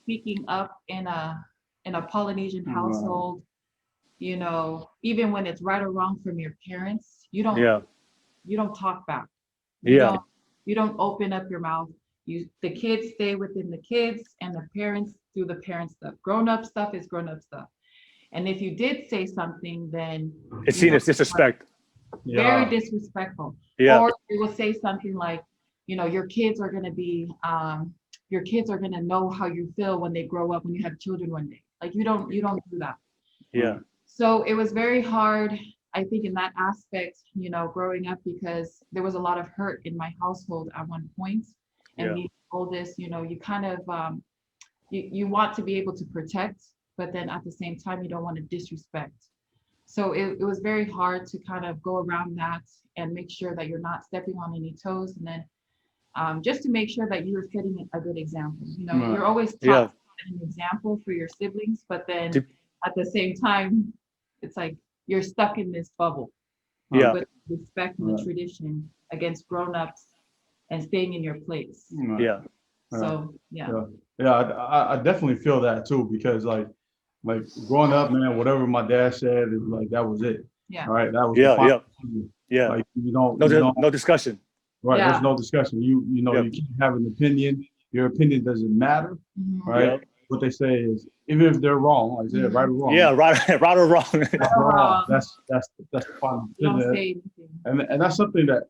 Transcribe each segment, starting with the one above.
speaking up in a Polynesian household, you know, even when it's right or wrong from your parents, Yeah. you don't talk back. You Yeah. don't you don't open up your mouth. The kids stay within the kids and the parents do the parent stuff. Grown up stuff is grown up stuff. And if you did say something, then It's you seen know as disrespect. very Yeah. disrespectful. Yeah. Or they will say something like, you know, your kids are gonna know how you feel when they grow up when you have children one day. Like you don't do that. Yeah. So it was very hard, I think, in that aspect, you know, growing up because there was a lot of hurt in my household at one point. And Yeah. the oldest, you know, you kind of you want to be able to protect, but then at the same time you don't want to disrespect. So it was very hard to kind of go around that and make sure that you're not stepping on any toes. And then just to make sure that you're setting a good example. You know, Right. you're always taught Yeah. to set an example for your siblings, but then Dep- at the same time, it's like you're stuck in this bubble Yeah. with respect and the Right. tradition against grown-ups and staying in your place. Right. Yeah. So yeah. Yeah. Yeah. I definitely feel that too because like growing up, man, whatever my dad said, it was like that was it. Yeah. All right, that was the Yeah. final Yeah. decision. Yeah. Like No, you don't no discussion. right. Yeah. There's no discussion. You know Yep. you can't have an opinion. Your opinion doesn't matter, Mhm. right? Yep. What they say is even if they're wrong, like I said, right or wrong, Yeah. Right. Right or wrong. that's Right or wrong. wrong. That's the final You don't decision. say anything. And that's something that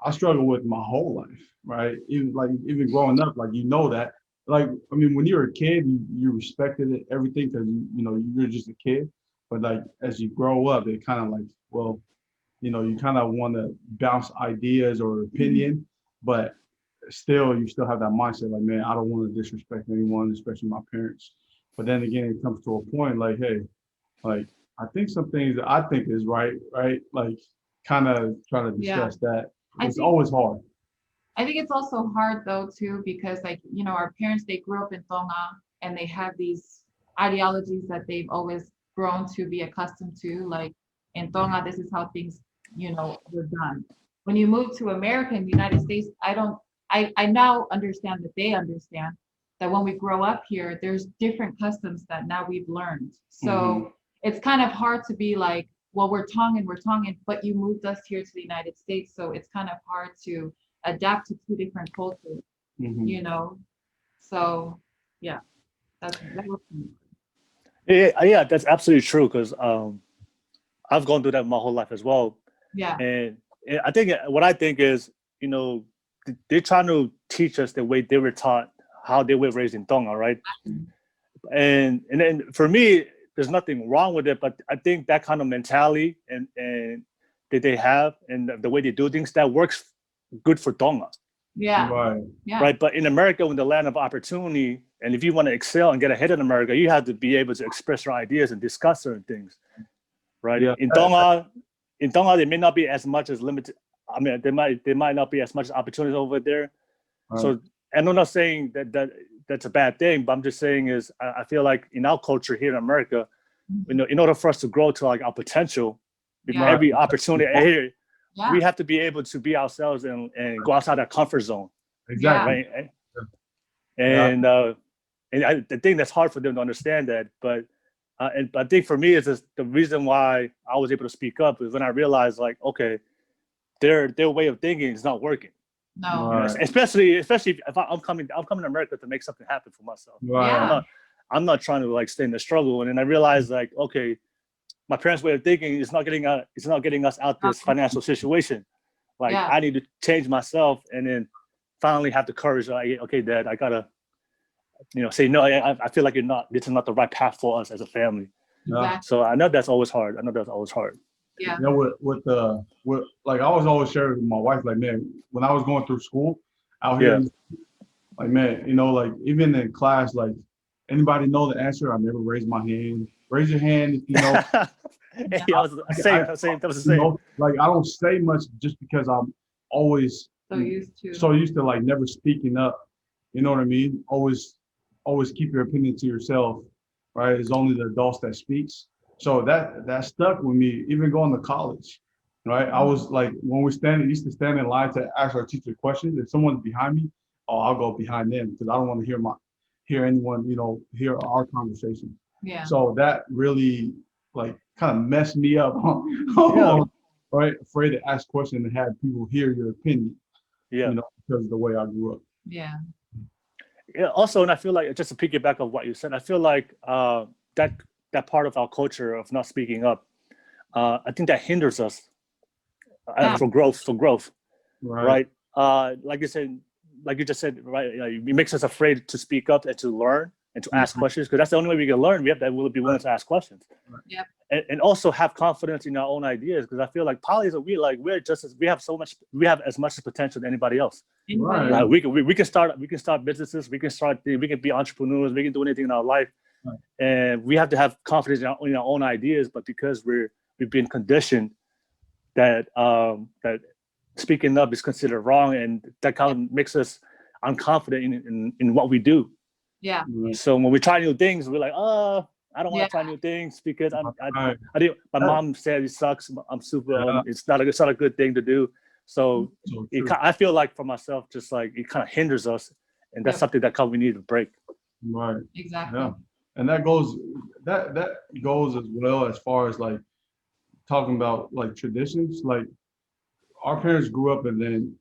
I struggle with my whole life, right? Even growing up, like you know that. Like I mean, when you were a kid, you respected it, everything because you know you're just a kid. But like as you grow up, it kind of like well, you know, you kind of want to bounce ideas or opinion, but still you still have that mindset like, man, I don't want to disrespect anyone, especially my parents. But then again, it comes to a point like, hey, like I think some things that I think is right, right? Like kind of trying to Yeah. discuss that. I It's think always hard. I think it's also hard though too because like you know our parents they grew up in Tonga and they have these ideologies that they've always grown to be accustomed to. Like in Tonga, this is how things you know were done. When you move to America and the United States, I now understand that they understand that when we grow up here, there's different customs that now we've learned. So it's kind of hard to be like, well, we're Tongan, but you moved us here to the United States, so it's kind of hard to adapt to two different cultures, Mhm. you know. So yeah, that was Yeah. Yeah. That's absolutely true. Because I've gone through that my whole life as well. yeah, And I think what I think is, you know, they're trying to teach us the way they were taught, how they were raised in Tonga, right? And then for me, there's nothing wrong with it, but I think that kind of mentality and that they have and the way they do things that works good for Tonga, yeah, Right. yeah, right? But in America, in the land of opportunity, and if you want to excel and get ahead in America, you have to be able to express your ideas and discuss certain things, right? Yeah. In Tonga, there may not be as much as limited. I mean, there might not be as much opportunities over there. Right. So, and I'm not saying that's a bad thing, but I'm just saying is I feel like in our culture here in America, you know, in order for us to grow to like our potential, with Yeah. every opportunity here, yeah, we have to be able to be ourselves and go outside our comfort zone, Exactly. right? And I think that's hard for them to understand that, but I think for me, it's just the reason why I was able to speak up is when I realized like, okay, their way of thinking is not working. no, You know, Right. especially if I'm coming to America to make something happen for myself. Right. Yeah. I'm not trying to like stay in the struggle. And then I realized like, okay, my parents' way of thinking is not getting us out this financial situation. Like Yeah. I need to change myself and then finally have the courage. Like, okay, Dad, I gotta, you know, say no. I feel like this is not the right path for us as a family. Yeah. exactly, So I know that's always hard. yeah, You know, with like I was always sharing with my wife, like, man, when I was going through school out here, like, man, you know, like even in class, like anybody know the answer? I never raised my hand. Raise your hand if you know. Yeah, I was the same. That was the You same. know, like I don't say much just because I'm always so used to, so used to like never speaking up. You know what I mean? Always keep your opinion to yourself, right? It's only the adults that speaks. So that stuck with me, even going to college, right? I was like, when used to stand in line to ask our teacher questions. If someone's behind me, oh, I'll go behind them because I don't want to hear hear anyone, hear our conversation. Yeah. So that really like kind of messed me up. Yeah. Right? Afraid to ask questions and have people hear your opinion, Yeah. because of the way I grew up. Yeah. Yeah. Also, and I feel like just to piggyback of what you said, I feel like that part of our culture of not speaking up, I think that hinders us Yeah. for growth. Right. Right. Like you said, like you just said, right? It makes us afraid to speak up and to learn and to ask questions, because that's the only way we can learn. We have to be willing to ask questions. Yep. And also have confidence in our own ideas, because I feel like polys we have as much potential as anybody else. Anybody Right. else? We can start businesses, we can be entrepreneurs, we can do anything in our life. Right. And we have to have confidence in our own ideas, but because we've been conditioned that speaking up is considered wrong, and that kind of makes us unconfident in what we do. Yeah. So when we try new things, we're like, I don't want to try new things because Right. my mom said it sucks. I'm super. Yeah. It's not a good thing to do. So So true. I feel like for myself, just like it kind of hinders us, and that's Yep. something that we need to break. Right. Exactly. Yeah. And that goes as well as far as like talking about like traditions. Like our parents grew up and then,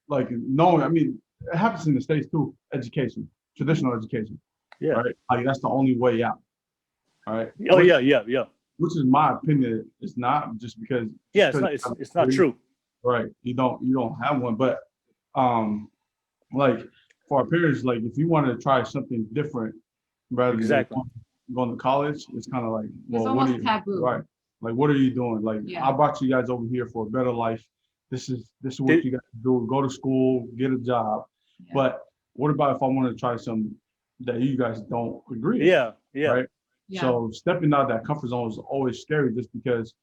like knowing, I mean, it happens in the States too, education, traditional education. Yeah. Right. Like that's the only way out. Right. Oh Which- yeah. Which is my opinion. It's not just because. Yeah, it's not true. Right. You don't have one, but like for our parents, like if you want to try something different rather Exactly. than going to college, it's kind of like, well, what almost are you, taboo. right? Like, what are you doing? Like, Yeah. I brought you guys over here for a better life. This is what you got to do. Go to school, get a job. Yeah. But what about if I want to try something that you guys don't agree with? Yeah. Right. Yeah. So stepping out of that comfort zone is always scary, just because,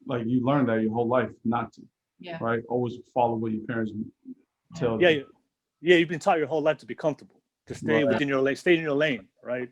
like, you learned that your whole life not to. Yeah. Right. Always follow what your parents tell you. Yeah. You've been taught your whole life to be comfortable, to stay Right. within your lane, stay in your lane, right?